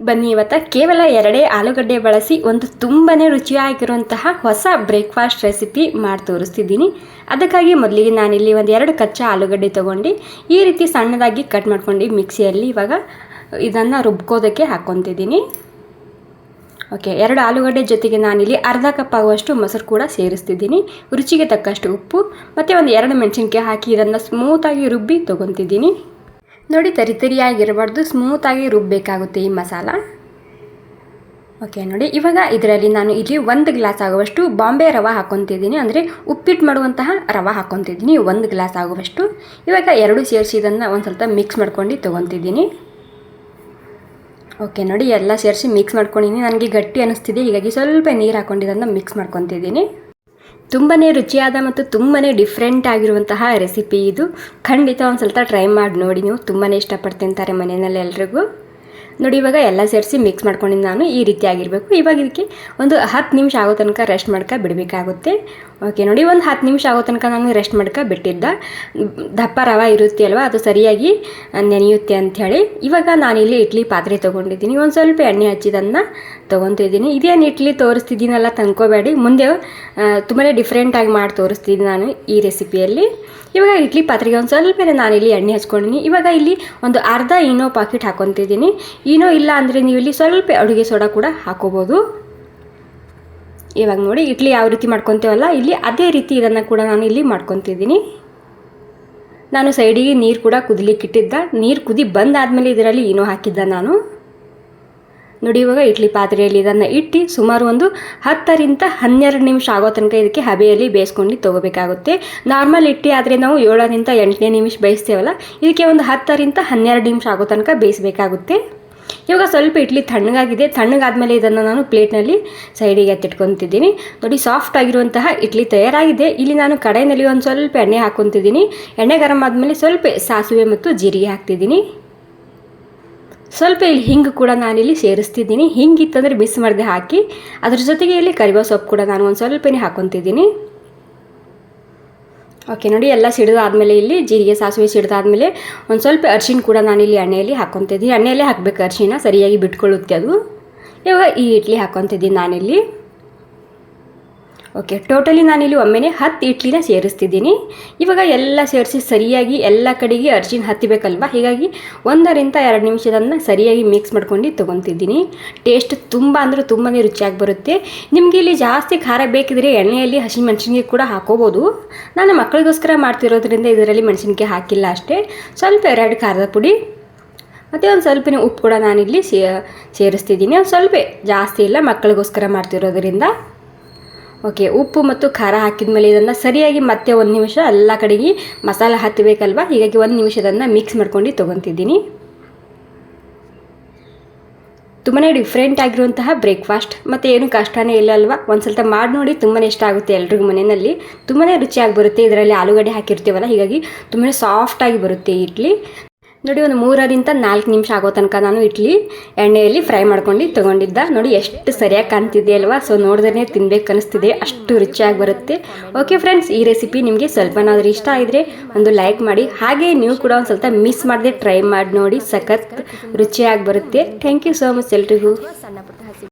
ಬನ್ನಿ ಇವತ್ತು ಕೇವಲ 2 ಆಲೂಗಡ್ಡೆ ಬಳಸಿ ಒಂದು ತುಂಬಾ ರುಚಿಯಾಗಿರುವಂತಹ ಹೊಸ ಬ್ರೇಕ್ಫಾಸ್ಟ್ ರೆಸಿಪಿ ಮಾಡಿ ತೋರಿಸ್ತಿದ್ದೀನಿ. ಅದಕ್ಕಾಗಿ ಮೊದಲಿಗೆ ನಾನಿಲ್ಲಿ ಒಂದು 2 ಕಚ್ಚಾ ಆಲೂಗಡ್ಡೆ ತೊಗೊಂಡು ಈ ರೀತಿ ಸಣ್ಣದಾಗಿ ಕಟ್ ಮಾಡ್ಕೊಂಡು ಮಿಕ್ಸಿಯಲ್ಲಿ ಇವಾಗ ಇದನ್ನು ರುಬ್ಕೋದಕ್ಕೆ ಹಾಕ್ಕೊತಿದ್ದೀನಿ. ಓಕೆ, 2 ಆಲೂಗಡ್ಡೆ ಜೊತೆಗೆ ನಾನಿಲ್ಲಿ ಅರ್ಧ ಕಪ್ ಆಗುವಷ್ಟು ಮೊಸರು ಕೂಡ ಸೇರಿಸ್ತಿದ್ದೀನಿ. ರುಚಿಗೆ ತಕ್ಕಷ್ಟು ಉಪ್ಪು ಮತ್ತು ಒಂದು 2 ಮೆಣಸಿನ್ಕಾಯಿ ಹಾಕಿ ಇದನ್ನು ಸ್ಮೂತಾಗಿ ರುಬ್ಬಿ ತೊಗೊತಿದ್ದೀನಿ. ನೋಡಿ, ತರಿತರಿಯಾಗಿರಬಾರ್ದು, ಸ್ಮೂತಾಗಿ ರುಬ್ಬಬೇಕಾಗುತ್ತೆ ಈ ಮಸಾಲ. ಓಕೆ ನೋಡಿ, ಇವಾಗ ಇದರಲ್ಲಿ ನಾನು ಇಲ್ಲಿ 1 ಗ್ಲಾಸ್ ಆಗುವಷ್ಟು ಬಾಂಬೆ ರವೆ ಹಾಕ್ಕೊತಿದ್ದೀನಿ. ಅಂದರೆ ಉಪ್ಪಿಟ್ಟು ಮಾಡುವಂತಹ ರವೆ ಹಾಕ್ಕೊತಿದ್ದೀನಿ 1 ಗ್ಲಾಸ್ ಆಗುವಷ್ಟು. ಇವಾಗ 2 ಸೇರಿಸಿ ಇದನ್ನು ಒಂದು ಸ್ವಲ್ಪ ಮಿಕ್ಸ್ ಮಾಡ್ಕೊಂಡು ತೊಗೊತಿದ್ದೀನಿ. ಓಕೆ ನೋಡಿ, ಎಲ್ಲ ಸೇರಿಸಿ ಮಿಕ್ಸ್ ಮಾಡ್ಕೊಂಡಿದ್ದೀನಿ. ನನಗೆ ಗಟ್ಟಿ ಅನ್ನಿಸ್ತಿದೆ, ಹೀಗಾಗಿ ಸ್ವಲ್ಪ ನೀರು ಹಾಕ್ಕೊಂಡು ಇದನ್ನು ಮಿಕ್ಸ್ ಮಾಡ್ಕೊತಿದ್ದೀನಿ. ತುಂಬಾ ರುಚಿಯಾದ ಮತ್ತು ತುಂಬಾ ಡಿಫ್ರೆಂಟ್ ಆಗಿರುವಂತಹ ರೆಸಿಪಿ ಇದು. ಖಂಡಿತ ಒಂದು ಸ್ವಲ್ಪ ಟ್ರೈ ಮಾಡಿ ನೋಡಿ, ನೀವು ತುಂಬಾ ಇಷ್ಟಪಟ್ಟು ತಿಂತಾರೆ ಮನೆಯಲ್ಲಿ ಎಲ್ರಿಗೂ. ನೋಡಿ, ಇವಾಗ ಎಲ್ಲ ಸೇರಿಸಿ ಮಿಕ್ಸ್ ಮಾಡ್ಕೊಂಡಿದ್ದು ನಾನು ಈ ರೀತಿ ಆಗಿರಬೇಕು. ಇವಾಗ ಇದಕ್ಕೆ ಒಂದು 10 ನಿಮಿಷ ಆಗೋ ತನಕ ರೆಸ್ಟ್ ಮಾಡ್ಕೊ ಬಿಡಬೇಕಾಗುತ್ತೆ. ಓಕೆ ನೋಡಿ, ಒಂದು 10 ನಿಮಿಷ ಆಗೋ ತನಕ ನಾನು ರೆಸ್ಟ್ ಮಾಡ್ಕೊ ಬಿಟ್ಟಿದ್ದ. ದಪ್ಪ ರವೆ ಇರುತ್ತೆ ಅಲ್ವಾ, ಅದು ಸರಿಯಾಗಿ ನೆನೆಯುತ್ತೆ ಅಂಥೇಳಿ. ಇವಾಗ ನಾನಿಲ್ಲಿ ಇಡ್ಲಿ ಪಾತ್ರೆ ತೊಗೊಂಡಿದ್ದೀನಿ. ಒಂದು ಸ್ವಲ್ಪ ಎಣ್ಣೆ ಹಚ್ಚಿದನ್ನು ತೊಗೊತಿದ್ದೀನಿ. ಇದೇನು ಇಡ್ಲಿ ತೋರಿಸ್ತಿದ್ದೀನಲ್ಲ ತಂದ್ಕೋಬೇಡಿ, ಮುಂದೆ ತುಂಬಾ ಡಿಫ್ರೆಂಟಾಗಿ ಮಾಡಿ ತೋರಿಸ್ತಿದ್ದೀನಿ ನಾನು ಈ ರೆಸಿಪಿಯಲ್ಲಿ. ಇವಾಗ ಇಡ್ಲಿ ಪಾತ್ರೆಗೆ ಒಂದು ಸ್ವಲ್ಪ ನಾನಿಲ್ಲಿ ಎಣ್ಣೆ ಹಚ್ಕೊಂಡಿದ್ದೀನಿ. ಇವಾಗ ಇಲ್ಲಿ ಒಂದು ಅರ್ಧ ಈನೋ ಪಾಕೆಟ್ ಹಾಕ್ಕೊತಿದ್ದೀನಿ. ಈನೋ ಇಲ್ಲ ಅಂದರೆ ನೀವು ಇಲ್ಲಿ ಸ್ವಲ್ಪ ಅಡುಗೆ ಸೋಡಾ ಕೂಡ ಹಾಕೋಬೋದು. ಇವಾಗ ನೋಡಿ, ಇಡ್ಲಿ ಯಾವ ರೀತಿ ಮಾಡ್ಕೊತೀವಲ್ಲ ಇಲ್ಲಿ ಅದೇ ರೀತಿ ಇದನ್ನು ಕೂಡ ನಾನು ಇಲ್ಲಿ ಮಾಡ್ಕೊತಿದ್ದೀನಿ. ನಾನು ಸೈಡಿಗೆ ನೀರು ಕೂಡ ಕುದಿಲಿಕ್ಕೆ ಇಟ್ಟಿದ್ದ. ನೀರು ಕುದಿ ಬಂದಾದಮೇಲೆ ಇದರಲ್ಲಿ ಈನೋ ಹಾಕಿದ್ದ ನಾನು. ನೋಡಿ, ಇವಾಗ ಇಡ್ಲಿ ಪಾತ್ರೆಯಲ್ಲಿ ಇದನ್ನು ಇಟ್ಟು ಸುಮಾರು ಒಂದು 10 ರಿಂದ 12 ನಿಮಿಷ ಆಗೋ ತನಕ ಇದಕ್ಕೆ ಹಬೆಯಲ್ಲಿ ಬೇಯಿಸ್ಕೊಂಡು ತೊಗೋಬೇಕಾಗುತ್ತೆ. ನಾರ್ಮಲ್ ಇಡ್ಲಿ ಆದರೆ ನಾವು 7 ರಿಂದ 8 ನಿಮಿಷ ಬೇಯಿಸ್ತೇವಲ್ಲ, ಇದಕ್ಕೆ ಒಂದು 10 ರಿಂದ 12 ನಿಮಿಷ ಆಗೋ ತನಕ ಬೇಯಿಸಬೇಕಾಗುತ್ತೆ. ಇವಾಗ ಸ್ವಲ್ಪ ಇಡ್ಲಿ ತಣ್ಣಗಾಗಿದೆ. ತಣ್ಣಗಾದ್ಮೇಲೆ ಇದನ್ನು ನಾನು ಪ್ಲೇಟ್ನಲ್ಲಿ ಸೈಡಿಗೆ ಎತ್ತಿಟ್ಕೊತಿದ್ದೀನಿ. ನೋಡಿ, ಸಾಫ್ಟ್ ಆಗಿರುವಂತಹ ಇಡ್ಲಿ ತಯಾರಾಗಿದೆ. ಇಲ್ಲಿ ನಾನು ಕಡಾಯಿನಲ್ಲಿ ಒಂದು ಸ್ವಲ್ಪ ಎಣ್ಣೆ ಹಾಕ್ಕೊತಿದ್ದೀನಿ. ಎಣ್ಣೆ ಗರಂ ಆದಮೇಲೆ ಸ್ವಲ್ಪ ಸಾಸಿವೆ ಮತ್ತು ಜೀರಿಗೆ ಹಾಕ್ತಿದ್ದೀನಿ. ಸ್ವಲ್ಪ ಇಲ್ಲಿ ಹಿಂಗೆ ಕೂಡ ನಾನಿಲ್ಲಿ ಸೇರಿಸ್ತಿದ್ದೀನಿ. ಹಿಂಗಿತ್ತಂದರೆ ಮಿಸ್ ಮಾಡದೆ ಹಾಕಿ. ಅದ್ರ ಜೊತೆಗೆ ಇಲ್ಲಿ ಕರಿಬೇವು ಸೊಪ್ಪು ಕೂಡ ನಾನು ಒಂದು ಸ್ವಲ್ಪನೇ ಹಾಕ್ಕೊತಿದ್ದೀನಿ. ಓಕೆ ನೋಡಿ, ಎಲ್ಲ ಸಿಡಿದಾದ್ಮೇಲೆ ಇಲ್ಲಿ ಜೀರಿಗೆ ಸಾಸಿವೆ ಸಿಡಿದಾದ್ಮೇಲೆ ಒಂದು ಸ್ವಲ್ಪ ಅರಿಶಿಣ ಕೂಡ ನಾನಿಲ್ಲಿ ಎಣ್ಣೆಯಲ್ಲಿ ಹಾಕ್ಕೊತಿದ್ದೀನಿ. ಎಣ್ಣೆಯಲ್ಲೇ ಹಾಕಬೇಕು, ಅರಿಶಿಣ ಸರಿಯಾಗಿ ಬಿಟ್ಕೊಳ್ಳುತ್ತೆ ಅದು. ಇವಾಗ ಈ ಇಡ್ಲಿ ಹಾಕ್ಕೊತಿದ್ದೀನಿ ನಾನಿಲ್ಲಿ. ಓಕೆ, ಟೋಟಲಿ ನಾನಿಲ್ಲಿ ಒಮ್ಮೆನೇ 10 ಇಡ್ಲಿನ ಸೇರಿಸ್ತಿದ್ದೀನಿ. ಇವಾಗ ಎಲ್ಲ ಸೇರಿಸಿ ಸರಿಯಾಗಿ ಎಲ್ಲ ಕಡೆಗೆ ಅರಿಶಿಣ ಹತ್ತಿಬೇಕಲ್ವ, ಹೀಗಾಗಿ 1 ರಿಂದ 2 ನಿಮಿಷದನ್ನು ಸರಿಯಾಗಿ ಮಿಕ್ಸ್ ಮಾಡ್ಕೊಂಡು ತೊಗೊತಿದ್ದೀನಿ. ಟೇಸ್ಟ್ ತುಂಬ ಅಂದರೆ ತುಂಬಾ ರುಚಿಯಾಗಿ ಬರುತ್ತೆ. ನಿಮಗೆ ಇಲ್ಲಿ ಜಾಸ್ತಿ ಖಾರ ಬೇಕಿದ್ರೆ ಎಣ್ಣೆಯಲ್ಲಿ ಹಸಿ ಮೆಣಸಿನ್ಕಾಯಿ ಕೂಡ ಹಾಕೋಬೋದು. ನಾನು ಮಕ್ಕಳಿಗೋಸ್ಕರ ಮಾಡ್ತಿರೋದ್ರಿಂದ ಇದರಲ್ಲಿ ಮೆಣಸಿನ್ಕಾಯಿ ಹಾಕಿಲ್ಲ ಅಷ್ಟೇ. ಸ್ವಲ್ಪ 2 ಖಾರದ ಪುಡಿ ಮತ್ತು ಒಂದು ಸ್ವಲ್ಪ ಉಪ್ಪು ಕೂಡ ನಾನಿಲ್ಲಿ ಸೇರಿಸ್ತಿದ್ದೀನಿ. ಒಂದು ಸ್ವಲ್ಪ ಜಾಸ್ತಿ ಇಲ್ಲ, ಮಕ್ಕಳಿಗೋಸ್ಕರ ಮಾಡ್ತಿರೋದ್ರಿಂದ. ಓಕೆ, ಉಪ್ಪು ಮತ್ತು ಖಾರ ಹಾಕಿದ ಮೇಲೆ ಇದನ್ನು ಸರಿಯಾಗಿ ಮತ್ತೆ 1 ನಿಮಿಷ ಎಲ್ಲ ಕಡೆಗೆ ಮಸಾಲೆ ಹತ್ತಬೇಕಲ್ವ, ಹೀಗಾಗಿ 1 ನಿಮಿಷದನ್ನು ಮಿಕ್ಸ್ ಮಾಡ್ಕೊಂಡು ತೊಗೊತಿದ್ದೀನಿ. ತುಂಬಾ ಡಿಫ್ರೆಂಟ್ ಆಗಿರುವಂತಹ ಬ್ರೇಕ್ಫಾಸ್ಟ್, ಮತ್ತು ಏನು ಕಷ್ಟನೇ ಇಲ್ಲ ಅಲ್ವಾ. ಒಂದು ಸ್ವಲ್ಪ ಮಾಡಿ ನೋಡಿ, ತುಂಬಾ ಇಷ್ಟ ಆಗುತ್ತೆ ಎಲ್ರಿಗೂ ಮನೆಯಲ್ಲಿ. ತುಂಬಾ ರುಚಿಯಾಗಿ ಬರುತ್ತೆ. ಇದರಲ್ಲಿ ಆಲೂಗಡ್ಡೆ ಹಾಕಿರ್ತೀವಲ್ಲ, ಹೀಗಾಗಿ ತುಂಬಾ ಸಾಫ್ಟಾಗಿ ಬರುತ್ತೆ ಇಡ್ಲಿ. ನೋಡಿ, ಒಂದು 3 ರಿಂದ 4 ನಿಮಿಷ ಆಗೋ ತನಕ ನಾನು ಇಡ್ಲಿ ಎಣ್ಣೆಯಲ್ಲಿ ಫ್ರೈ ಮಾಡ್ಕೊಂಡು ತೊಗೊಂಡಿದ್ದ. ನೋಡಿ, ಎಷ್ಟು ಸರಿಯಾಗಿ ಕಾಣ್ತಿದೆ ಅಲ್ವಾ. ಸೊ ನೋಡಿದ್ರೆ ತಿನ್ಬೇಕು ಅನಿಸ್ತಿದೆ, ಅಷ್ಟು ರುಚಿಯಾಗಿ ಬರುತ್ತೆ. ಓಕೆ ಫ್ರೆಂಡ್ಸ್, ಈ ರೆಸಿಪಿ ನಿಮಗೆ ಸ್ವಲ್ಪನಾದರೂ ಇಷ್ಟ ಆಗಿದ್ರೆ ಒಂದು ಲೈಕ್ ಮಾಡಿ. ಹಾಗೆ ನೀವು ಕೂಡ ಒಂದು ಸ್ವಲ್ಪ ಮಿಸ್ ಮಾಡದೆ ಟ್ರೈ ಮಾಡಿ ನೋಡಿ, ಸಖತ್ ರುಚಿಯಾಗಿ ಬರುತ್ತೆ. ಥ್ಯಾಂಕ್ ಯು ಸೋ ಮಚ್ ಎಲ್ರಿಗೂ.